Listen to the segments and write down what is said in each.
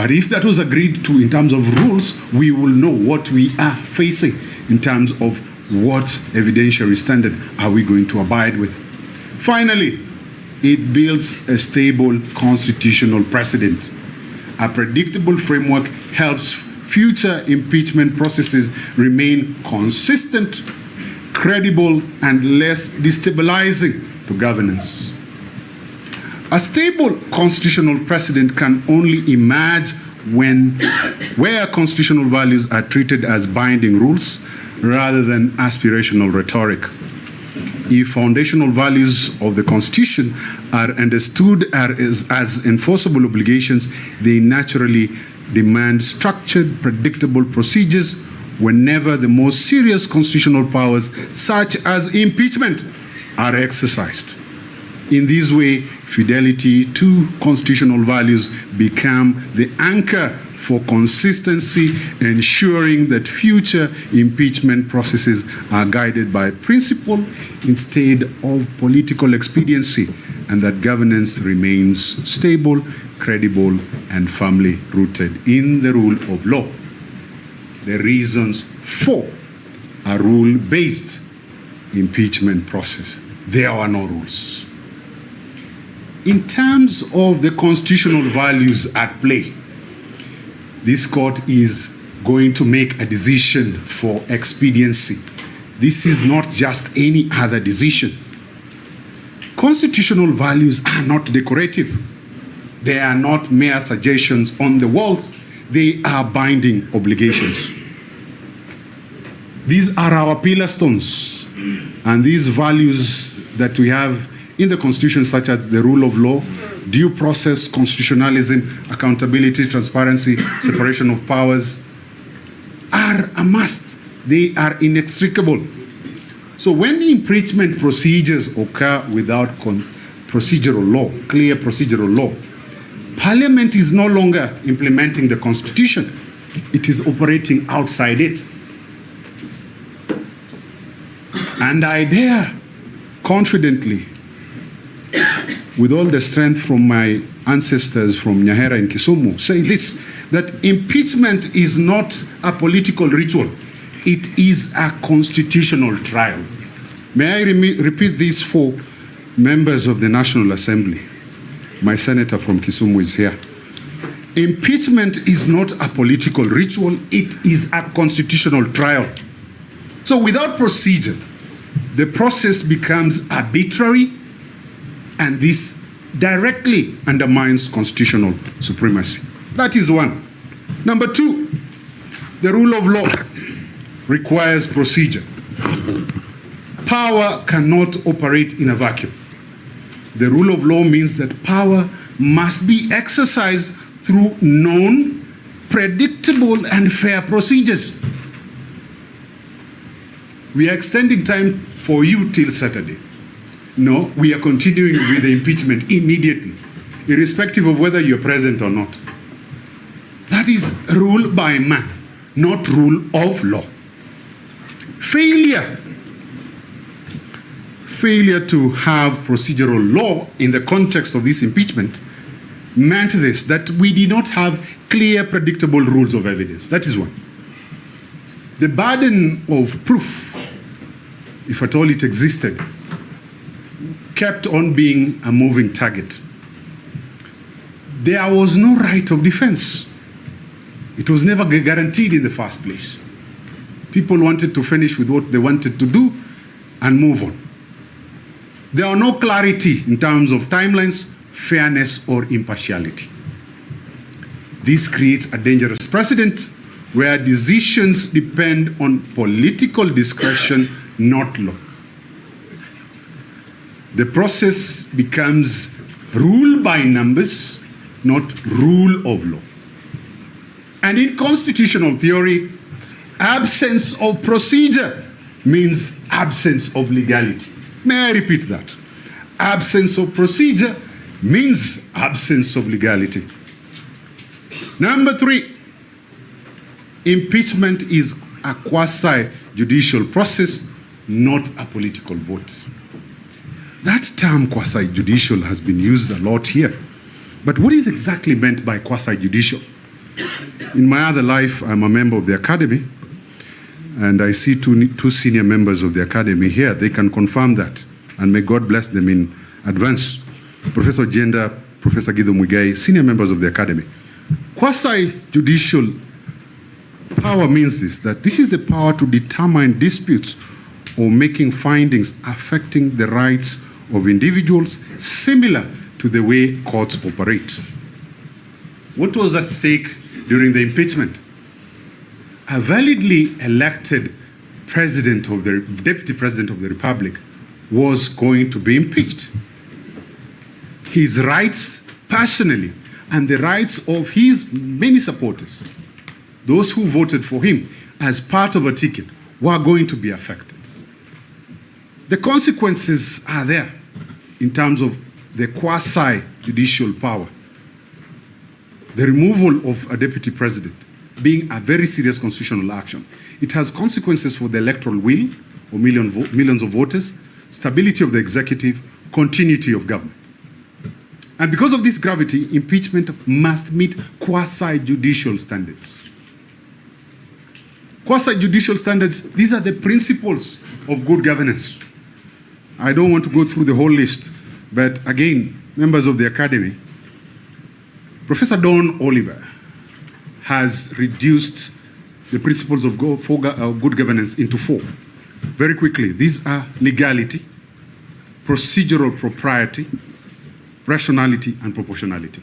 But if that was agreed to in terms of rules, we will know what we are facing in terms of what evidentiary standard are we going to abide with. Finally, it builds a stable constitutional precedent. A predictable framework helps future impeachment processes remain consistent, credible, and less destabilizing to governance. A stable constitutional precedent can only emerge where constitutional values are treated as binding rules rather than aspirational rhetoric. If foundational values of the Constitution are understood as enforceable obligations, they naturally demand structured, predictable procedures whenever the most serious constitutional powers, such as impeachment, are exercised. In this way, fidelity to constitutional values become the anchor for consistency, ensuring that future impeachment processes are guided by principle instead of political expediency, and that governance remains stable, credible, and firmly rooted in the rule of law. The reasons for a rule-based impeachment process. There are no rules. In terms of the constitutional values at play, this court is going to make a decision for expediency. This is not just any other decision. Constitutional values are not decorative. They are not mere suggestions on the walls. They are binding obligations. These are our pillar stones, and these values that we have in the Constitution, such as the rule of law, due process, constitutionalism, accountability, transparency, separation of powers, are a must. They are inextricable. So when the impeachment procedures occur without procedural law, clear procedural law, Parliament is no longer implementing the Constitution. It is operating outside it. And I dare confidently, with all the strength from my ancestors from Nyahera in Kisumu, say this, that impeachment is not a political ritual. It is a constitutional trial. May I repeat this for members of the National Assembly? My senator from Kisumu is here. Impeachment is not a political ritual. It is a constitutional trial. So without procedure, the process becomes arbitrary, and this directly undermines constitutional supremacy. That is one. Number two, the rule of law requires procedure. Power cannot operate in a vacuum. The rule of law means that power must be exercised through known, predictable, and fair procedures. We are extending time for you till Saturday. No, we are continuing with the impeachment immediately, irrespective of whether you're present or not. That is rule by man, not rule of law. Failure to have procedural law in the context of this impeachment meant this, that we did not have clear, predictable rules of evidence. That is one. The burden of proof, if at all it existed, kept on being a moving target. There was no right of defense. It was never guaranteed in the first place. People wanted to finish with what they wanted to do and move on. There are no clarity in terms of timelines, fairness, or impartiality. This creates a dangerous precedent where decisions depend on political discretion, not law. The process becomes rule by numbers, not rule of law. And in constitutional theory, absence of procedure means absence of legality. May I repeat that? Absence of procedure means absence of legality. Number three, impeachment is a quasi-judicial process, not a political vote. That term quasi-judicial has been used a lot here. But what is exactly meant by quasi-judicial? In my other life, I'm a member of the Academy, and I see two senior members of the Academy here. They can confirm that, and may God bless them in advance. Professor Jenda, Professor Guido Muigai, senior members of the Academy. Quasi-judicial power means this, that this is the power to determine disputes or making findings affecting the rights of individuals, similar to the way courts operate. What was at stake during the impeachment? A validly elected deputy president of the Republic was going to be impeached. His rights personally and the rights of his many supporters, those who voted for him as part of a ticket, were going to be affected. The consequences are there in terms of the quasi-judicial power. The removal of a deputy president being a very serious constitutional action. It has consequences for the electoral will of millions of voters, stability of the executive, continuity of government. And because of this gravity, impeachment must meet quasi-judicial standards. Quasi-judicial standards, these are the principles of good governance. I don't want to go through the whole list, but again, members of the Academy, Professor Don Oliver has reduced the principles of good governance into four. Very quickly, these are legality, procedural propriety, rationality, and proportionality.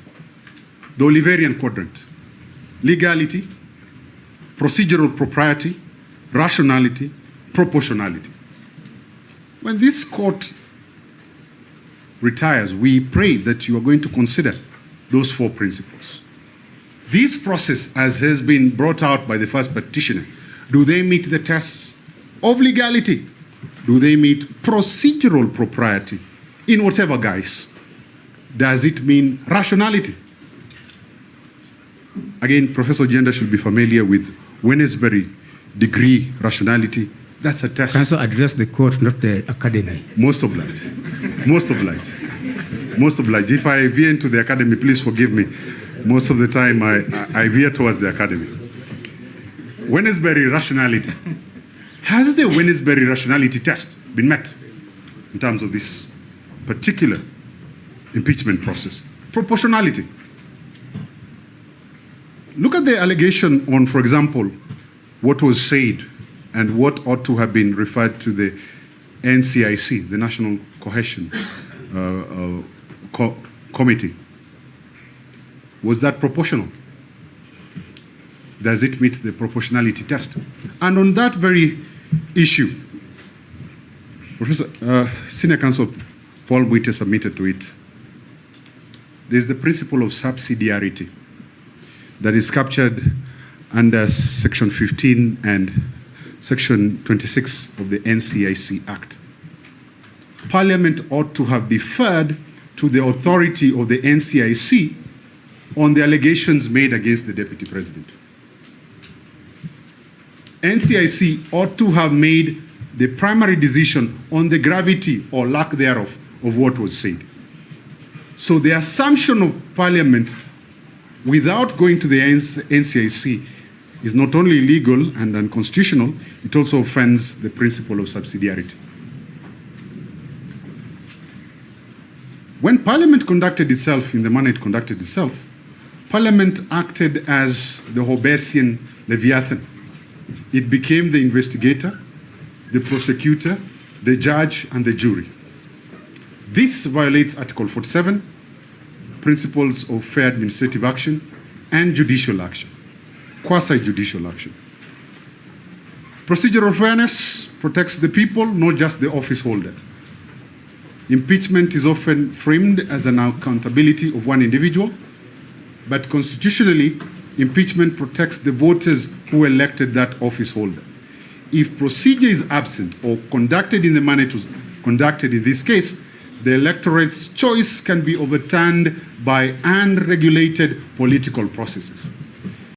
The Oliverian quadrant: legality, procedural propriety, rationality, proportionality. When this court retires, we pray that you are going to consider those four principles. This process, as has been brought out by the first petitioner, do they meet the tests of legality? Do they meet procedural propriety in whatever guise? Does it mean rationality? Again, Professor Jenda should be familiar with Wednesbury degree rationality. That's a test. Counsel, address the court, not the Academy. Most obliged. Most obliged. Most obliged. If I veer into the Academy, please forgive me. Most of the time, I veer towards the Academy. Wednesbury rationality. Has the Wednesbury rationality test been met in terms of this particular impeachment process? Proportionality. Look at the allegation on, for example, what was said and what ought to have been referred to the NCIC, the National Cohesion Committee. Was that proportional? Does it meet the proportionality test? And on that very issue, Senior Counsel Paul Buite submitted to it. There's the principle of subsidiarity that is captured under Section 15 and Section 26 of the NCIC Act. Parliament ought to have deferred to the authority of the NCIC on the allegations made against the Deputy President. NCIC ought to have made the primary decision on the gravity or lack thereof of what was said. So the assumption of Parliament without going to the NCIC is not only illegal and unconstitutional, it also offends the principle of subsidiarity. When Parliament conducted itself in the manner it conducted itself, Parliament acted as the Hobbesian Leviathan. It became the investigator, the prosecutor, the judge, and the jury. This violates Article 47, principles of fair administrative action and judicial action, quasi-judicial action. Procedural fairness protects the people, not just the office holder. Impeachment is often framed as an accountability of one individual, but constitutionally, impeachment protects the voters who elected that office holder. If procedure is absent or conducted in the manner it was conducted in this case, the electorate's choice can be overturned by unregulated political processes.